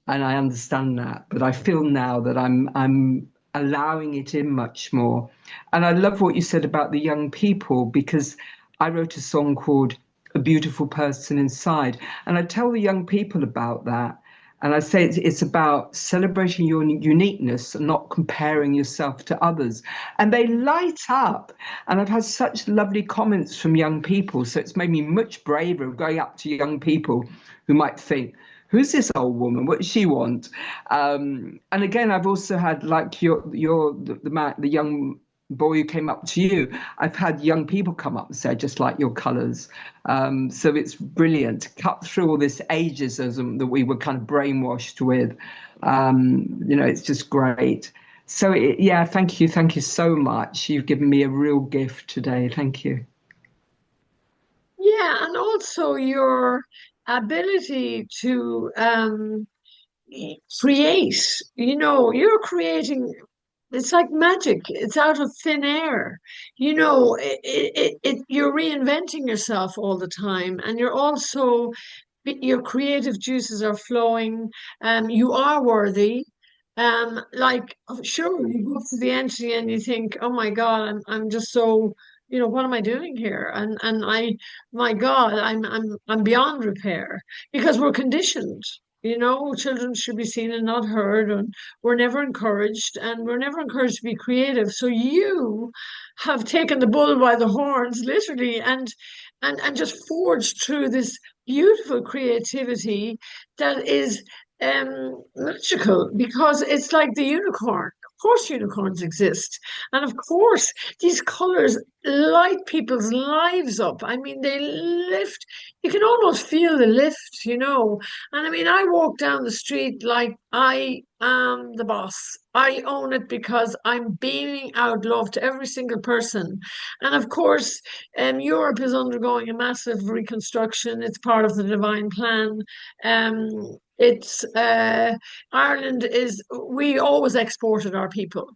and I understand that, but I feel now that I'm allowing it in much more. And I love what you said about the young people because I wrote a song called A Beautiful Person Inside, and I tell the young people about that. And I say it's about celebrating your uniqueness and not comparing yourself to others. And they light up. And I've had such lovely comments from young people. So it's made me much braver of going up to young people who might think, who's this old woman? What does she want? And again, I've also had like the young boy who came up to you. I've had young people come up and say, I just like your colours. So it's brilliant to cut through all this ageism that we were kind of brainwashed with. It's just great. So, yeah, thank you. Thank you so much. You've given me a real gift today. Thank you. Yeah, and also your ability to create. You're creating. It's like magic. It's out of thin air. You're reinventing yourself all the time, and you're also your creative juices are flowing. You are worthy. Like sure, you go to the entry and you think, oh my God, I'm just so, what am I doing here? My God, I'm beyond repair because we're conditioned. Children should be seen and not heard, and we're never encouraged to be creative. So you have taken the bull by the horns, literally, and just forged through this beautiful creativity that is magical because it's like the unicorn. Of course, unicorns exist. And of course, these colors light people's lives up. I mean, they lift, you can almost feel the lift. And I mean, I walk down the street like I am the boss. I own it because I'm beaming out love to every single person. And of course, Europe is undergoing a massive reconstruction. It's part of the divine plan. It's Ireland is we always exported our people.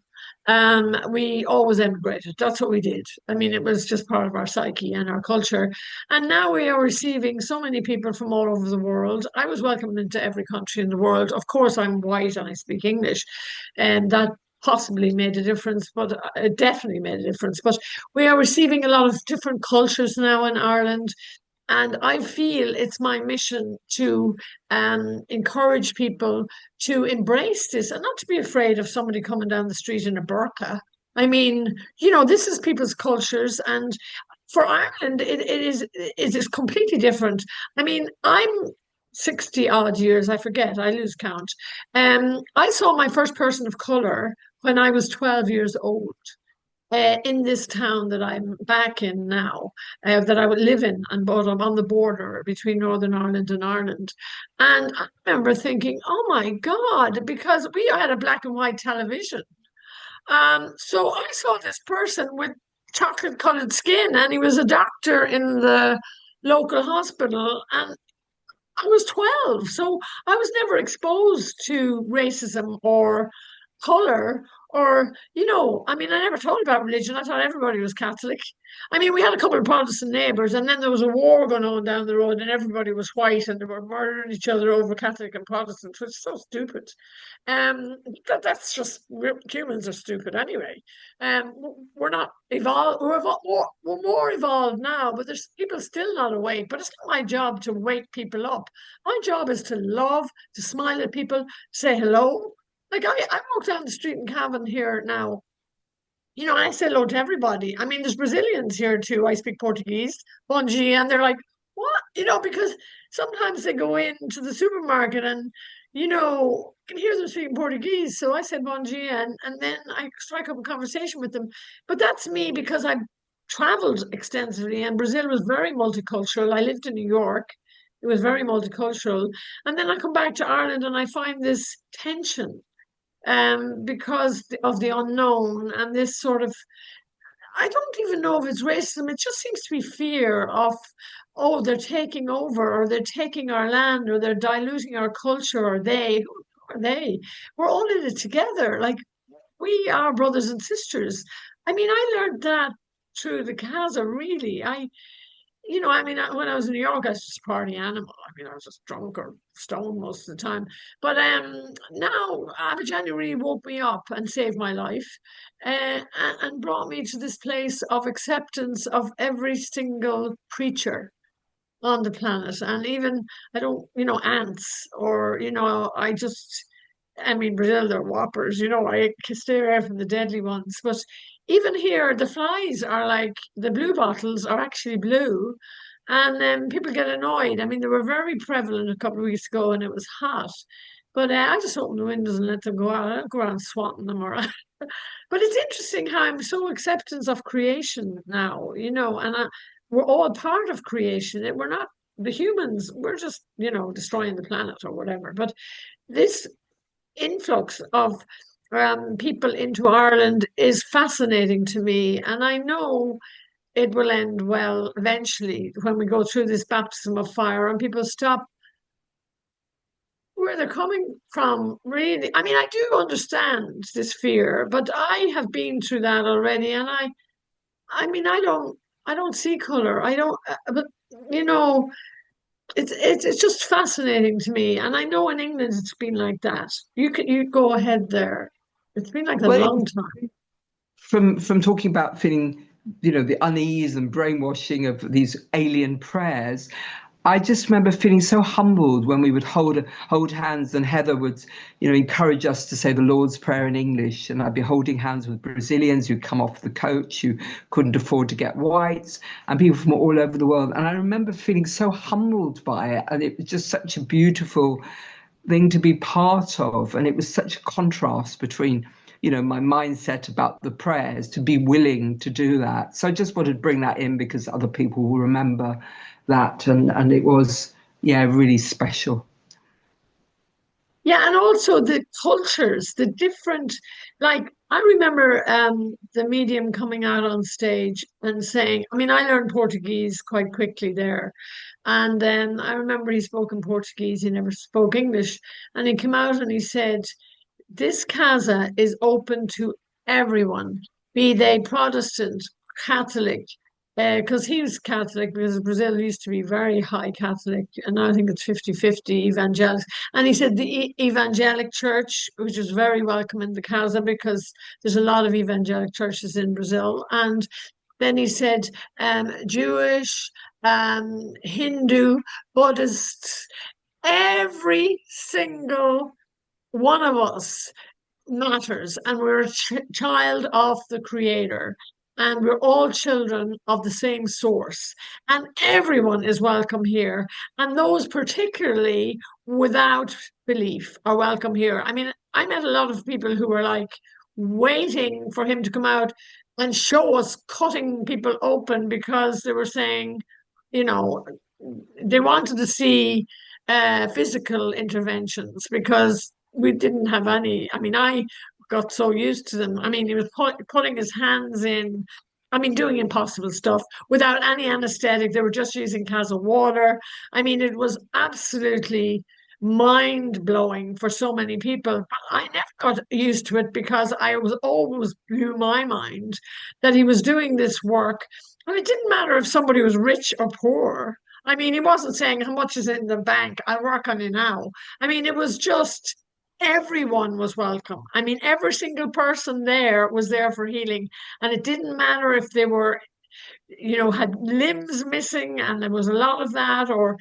We always emigrated. That's what we did. I mean, it was just part of our psyche and our culture. And now we are receiving so many people from all over the world. I was welcomed into every country in the world. Of course, I'm white and I speak English, and that possibly made a difference, but it definitely made a difference. But we are receiving a lot of different cultures now in Ireland. And I feel it's my mission to encourage people to embrace this and not to be afraid of somebody coming down the street in a burqa. I mean, this is people's cultures, and for Ireland, it is completely different. I mean, I'm 60 odd years, I forget, I lose count. I saw my first person of color when I was 12 years old in this town that I'm back in now, that I would live in, and but I'm on the border between Northern Ireland and Ireland. And I remember thinking, oh my God, because we had a black and white television. So I saw this person with chocolate colored skin, and he was a doctor in the local hospital. And I was 12, so I was never exposed to racism or color or, I mean, I never thought about religion. I thought everybody was Catholic. I mean, we had a couple of Protestant neighbors, and then there was a war going on down the road, and everybody was white, and they were murdering each other over Catholic and Protestant, which is so stupid. That's just humans are stupid anyway. We're not evolved. We're more evolved now, but there's people still not awake. But it's not my job to wake people up. My job is to love, to smile at people, say hello. Like I walk down the street in Cavan here now, I say hello to everybody. I mean, there's Brazilians here too. I speak Portuguese, bom dia, and they're like, what? Because sometimes they go into the supermarket and, you can hear them speaking Portuguese. So I said bom dia, and then I strike up a conversation with them. But that's me because I've traveled extensively, and Brazil was very multicultural. I lived in New York. It was very multicultural. And then I come back to Ireland and I find this tension because of the unknown and this sort of, I don't even know if it's racism. It just seems to be fear of, oh, they're taking over or they're taking our land or they're diluting our culture or who are they? We're all in it together. Like we are brothers and sisters. I mean, I learned that through the Casa, really. I mean, when I was in New York, I was just a party animal. I mean, I was just drunk or stoned most of the time. But now Abadiania really woke me up and saved my life, and brought me to this place of acceptance of every single creature on the planet. And even I don't, ants or I mean, Brazil, they're whoppers. I can stay away from the deadly ones. But even here, the flies are like the blue bottles are actually blue. And people get annoyed. I mean, they were very prevalent a couple of weeks ago and it was hot. But I just open the windows and let them go out. I don't go around swatting them or but it's interesting how I'm so acceptance of creation now, and we're all part of creation. We're not the humans, we're just, destroying the planet or whatever. But this influx of people into Ireland is fascinating to me. And I know it will end well eventually when we go through this baptism of fire and people stop where they're coming from, really. I mean, I do understand this fear, but I have been through that already, and I mean, I don't see color. I don't, but you know, it's just fascinating to me, and I know in England it's been like that. You go ahead there. It's been like that a Well, long time. from talking about feeling, the unease and brainwashing of these alien prayers, I just remember feeling so humbled when we would hold hands, and Heather would, encourage us to say the Lord's Prayer in English, and I'd be holding hands with Brazilians who'd come off the coach who couldn't afford to get whites, and people from all over the world. And I remember feeling so humbled by it, and it was just such a beautiful thing to be part of. And it was such a contrast between, my mindset about the prayers to be willing to do that. So I just wanted to bring that in because other people will remember that. And it was, yeah, really special. Yeah, and also the cultures, the different, like I remember the medium coming out on stage and saying, I mean, I learned Portuguese quite quickly there. And then I remember he spoke in Portuguese, he never spoke English. And he came out and he said, this casa is open to everyone, be they Protestant, Catholic, because he was Catholic, because Brazil used to be very high Catholic, and now I think it's 50-50 evangelics. And he said the evangelic church, which is very welcome in the casa because there's a lot of evangelic churches in Brazil. And then he said Jewish, Hindu, Buddhists, every single one of us matters, and we're a child of the creator, and we're all children of the same source, and everyone is welcome here, and those particularly without belief are welcome here. I mean, I met a lot of people who were like waiting for him to come out and show us cutting people open because they were saying, you know they wanted to see physical interventions because we didn't have any. I mean, I got so used to them. I mean, he was putting his hands in, I mean, doing impossible stuff without any anesthetic. They were just using Casa water. I mean, it was absolutely mind blowing for so many people. But I never got used to it because I was always blew my mind that he was doing this work. And it didn't matter if somebody was rich or poor. I mean, he wasn't saying how much is in the bank. I'll work on it now. I mean, it was just everyone was welcome. I mean, every single person there was there for healing. And it didn't matter if they were, had limbs missing, and there was a lot of that, or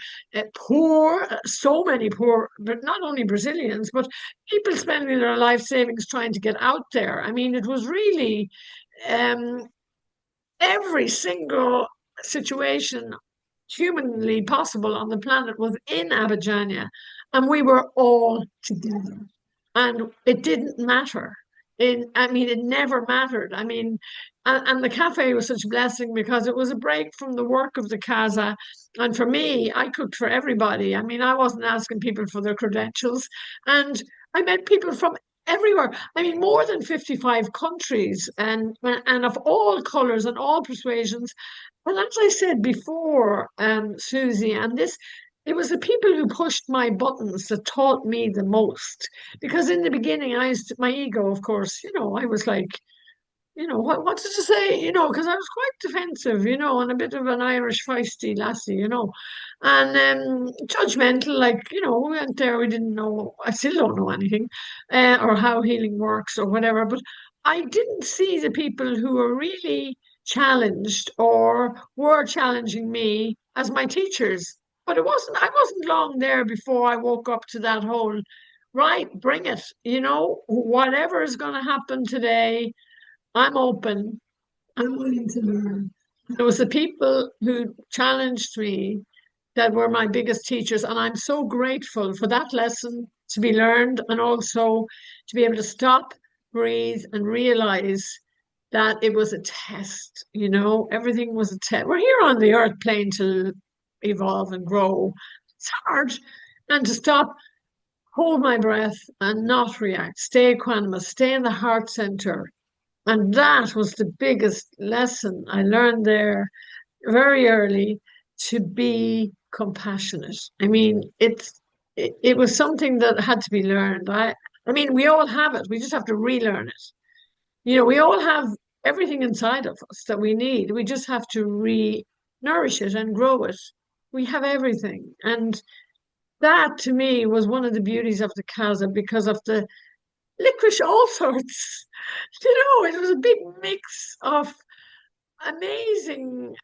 poor, so many poor, but not only Brazilians, but people spending their life savings trying to get out there. I mean, it was really um, every single situation humanly possible on the planet was in Abadiania, and we were all together. And it didn't matter. I mean, it never mattered. I mean, and the cafe was such a blessing because it was a break from the work of the casa. And for me, I cooked for everybody. I mean, I wasn't asking people for their credentials. And I met people from everywhere. I mean, more than 55 countries and of all colors and all persuasions. Well, as I said before, Susie, and this, it was the people who pushed my buttons that taught me the most. Because in the beginning, my ego, of course, I was like, what did you say? Because I was quite defensive, and a bit of an Irish feisty lassie, and judgmental, like, we went there, we didn't know, I still don't know anything, or how healing works or whatever. But I didn't see the people who were really challenged or were challenging me as my teachers. But I wasn't long there before I woke up to that whole, right, bring it, whatever is going to happen today. I'm open. I'm willing to learn. It was the people who challenged me that were my biggest teachers, and I'm so grateful for that lesson to be learned, and also to be able to stop, breathe, and realize that it was a test. Everything was a test. We're here on the earth playing to evolve and grow. It's hard. And to stop, hold my breath, and not react, stay equanimous, stay in the heart center. And that was the biggest lesson I learned there very early, to be compassionate. I mean, it was something that had to be learned. I mean, we all have it. We just have to relearn it. We all have everything inside of us that we need. We just have to nourish it and grow it. We have everything. And that to me was one of the beauties of the casa, because of the licorice, all sorts. It was a big mix of amazing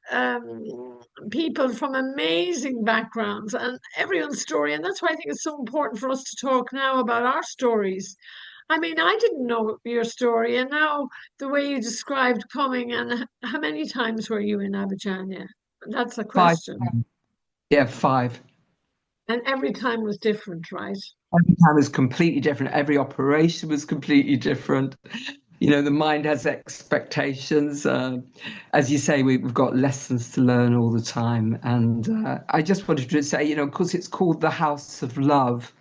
people from amazing backgrounds, and everyone's story. And that's why I think it's so important for us to talk now about our stories. I mean, I didn't know your story, and now the way you described coming, and how many times were you in Abadiania? That's a Five. question. Yeah, five. And every time was different, right? Every time was completely different. Every operation was completely different. The mind has expectations. As you say, we've got lessons to learn all the time. And I just wanted to say, of course, it's called the House of Love.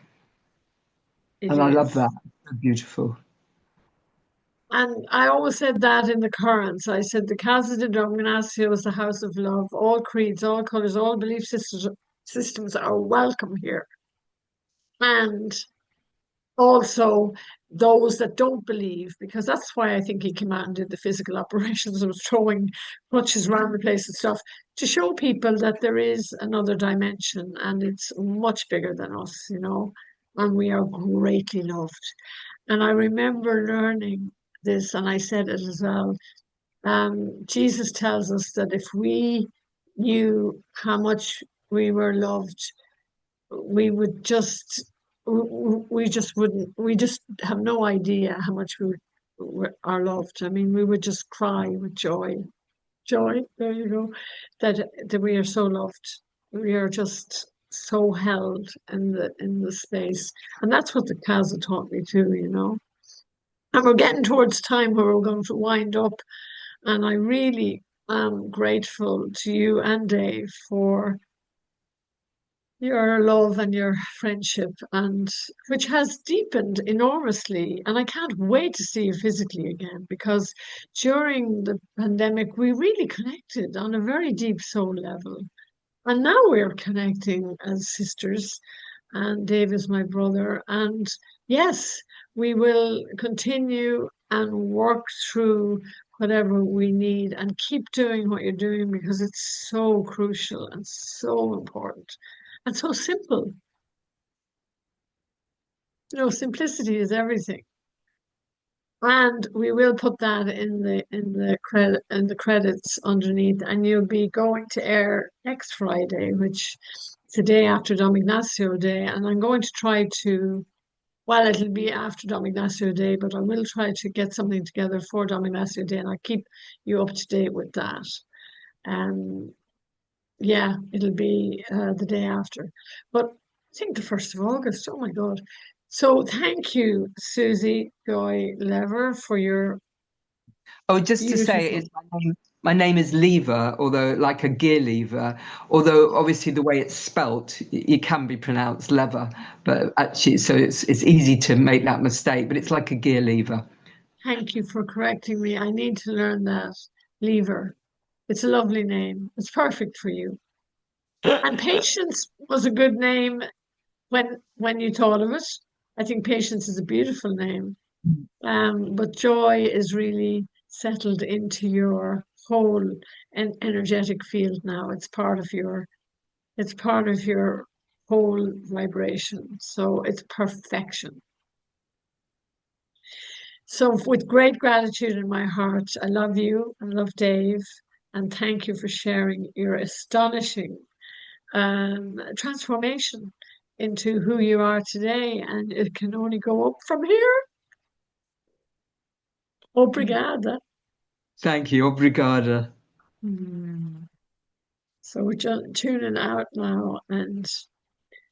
It And I love is. that. So beautiful. And I always said that in the currents. I said the Casa de Ignacio was the house of love. All creeds, all colors, all belief systems are welcome here. And also those that don't believe, because that's why I think he came out and did the physical operations and was throwing crutches around the place and stuff, to show people that there is another dimension, and it's much bigger than us, and we are greatly loved. And I remember learning this, and I said it as well. Jesus tells us that if we knew how much we were loved, we would just we just wouldn't we just have no idea how much are loved. I mean, we would just cry with joy, there you go, that we are so loved. We are just so held in the space. And that's what the casa taught me too. And we're getting towards time where we're going to wind up, and I really am grateful to you and Dave for your love and your friendship, and which has deepened enormously. And I can't wait to see you physically again, because during the pandemic we really connected on a very deep soul level, and now we're connecting as sisters, and Dave is my brother. And yes, we will continue and work through whatever we need, and keep doing what you're doing, because it's so crucial and so important and so simple. Simplicity is everything. And we will put that in the credits underneath, and you'll be going to air next Friday, which is the day after Dom Ignacio Day. And I'm going to try to, well, it'll be after Dom Ignacio Day, but I will try to get something together for Dom Ignacio Day, and I'll keep you up to date with that. Um, yeah, it'll be the day after. But I think the 1st of August. Oh my God. So thank you, Suzi Joy Lever, for your Oh, just to say, beautiful. my name is Lever, although like a gear lever. Although obviously the way it's spelt, it can be pronounced lever, but actually, so it's easy to make that mistake. But it's like a gear lever. Thank you for correcting me. I need to learn that. Lever. It's a lovely name. It's perfect for you. And Patience was a good name when you thought of it. I think Patience is a beautiful name. But joy is really settled into your whole energetic field now. It's part of your whole vibration. So it's perfection. So with great gratitude in my heart, I love you. I love Dave. And thank you for sharing your astonishing transformation into who you are today. And it can only go up from here. Obrigada. Thank you. Obrigada. So we're just tuning out now, and